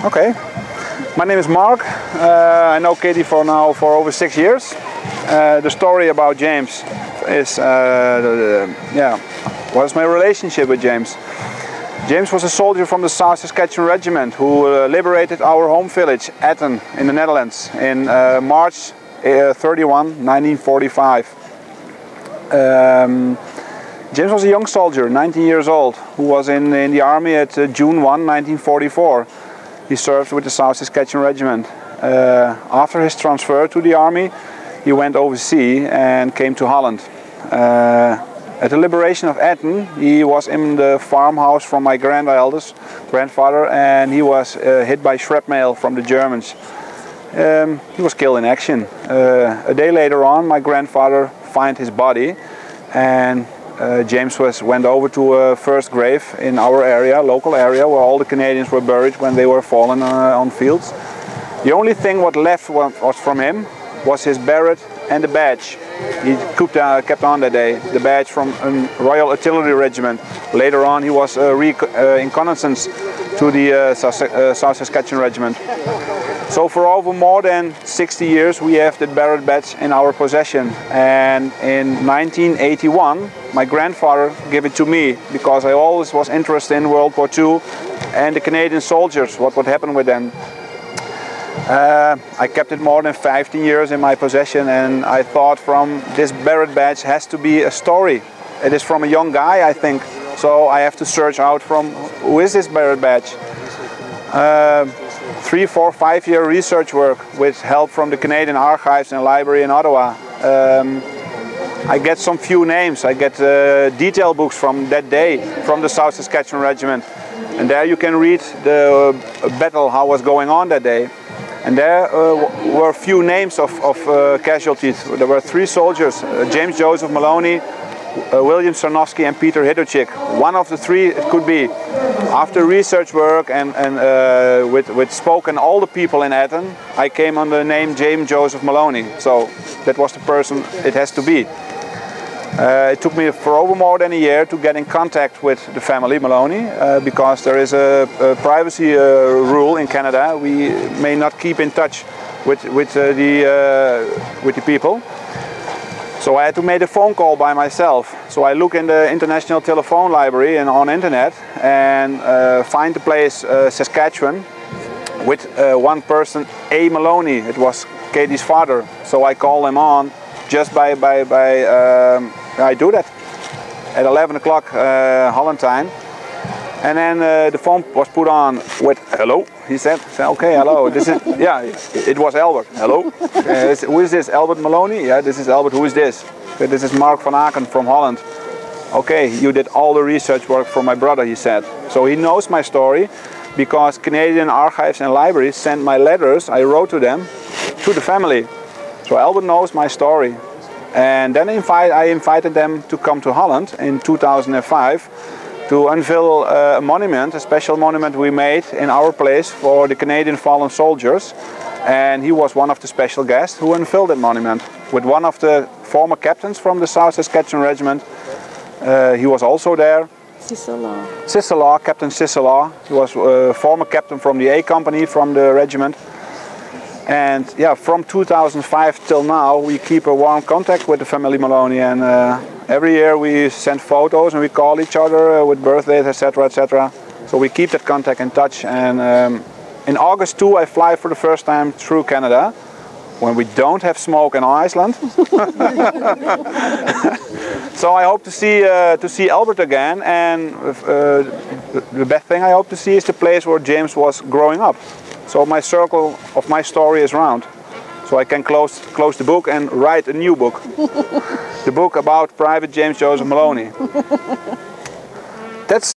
Okay. My name is Mark. I know Katie for over 6 years. The story about James is, what is my relationship with James? James was a soldier from the South Saskatchewan Regiment who liberated our home village, Etten, in the Netherlands in March 31, 1945. James was a young soldier, 19 years old, who was in the army at June 1, 1944. He served with the South Saskatchewan Regiment. After his transfer to the army, he went overseas and came to Holland. At the liberation of Etten, he was in the farmhouse from my grandfather, and he was hit by shrapnel from the Germans. He was killed in action. A day later on, my grandfather found his body, and James went over to a first grave in our area, local area, where all the Canadians were buried when they were fallen on fields. The only thing what left was from him was his beret and the badge. He kept on that day, the badge from a Royal Artillery Regiment. Later on he was in reconnaissance to the South Saskatchewan Regiment. So for over more than 60 years we have the beret badge in our possession, and in 1981 my grandfather gave it to me because I always was interested in World War II and the Canadian soldiers, what would happen with them. I kept it more than 15 years in my possession, and I thought from this beret badge has to be a story. It is from a young guy, I think, so I have to search out from who is this beret badge. 3, 4, 5 year research work with help from the Canadian Archives and Library in Ottawa. I get some few names, I get detail books from that day from the South Saskatchewan Regiment, and there you can read the battle, how was going on that day. And there were a few names of casualties. There were 3 soldiers, James Joseph Maloney, William Sarnowski and Peter Hidderchik. One of the 3 it could be. After research work and with spoken all the people in Etten, I came on the name James Joseph Maloney. So that was the person it has to be. It took me for over more than a year to get in contact with the family Maloney because there is a privacy rule in Canada. We may not keep in touch with the people. So I had to make a phone call by myself. So I look in the International Telephone Library and on internet and find the place Saskatchewan with one person, A. Maloney. It was Katie's father. So I call him on just I do that at 11 o'clock Holland time. And then the phone was put on with hello, he said. Okay, hello, this is, yeah, it was Albert, hello. Who is this, Albert Maloney? Yeah, this is Albert, who is this? This is Mark van Aken from Holland. Okay, you did all the research work for my brother, he said. So he knows my story because Canadian Archives and Libraries sent my letters I wrote to them, to the family. So Albert knows my story. And then I invited them to come to Holland in 2005 to unveil a monument, a special monument we made in our place for the Canadian fallen soldiers. And he was one of the special guests who unveiled that monument with one of the former captains from the South Saskatchewan Regiment. He was also there. Sisselaw, Captain Sisselaw. He was a former captain from the A Company from the regiment. And yeah, from 2005 till now we keep a warm contact with the family Maloney, and every year we send photos and we call each other with birthdays, etc, etc. So we keep that contact in touch, and in August too I fly for the first time through Canada when we don't have smoke in Iceland. So I hope to see Albert again, and the best thing I hope to see is the place where James was growing up. So my circle of my story is round. So I can close the book and write a new book. The book about Private James Joseph Maloney. That's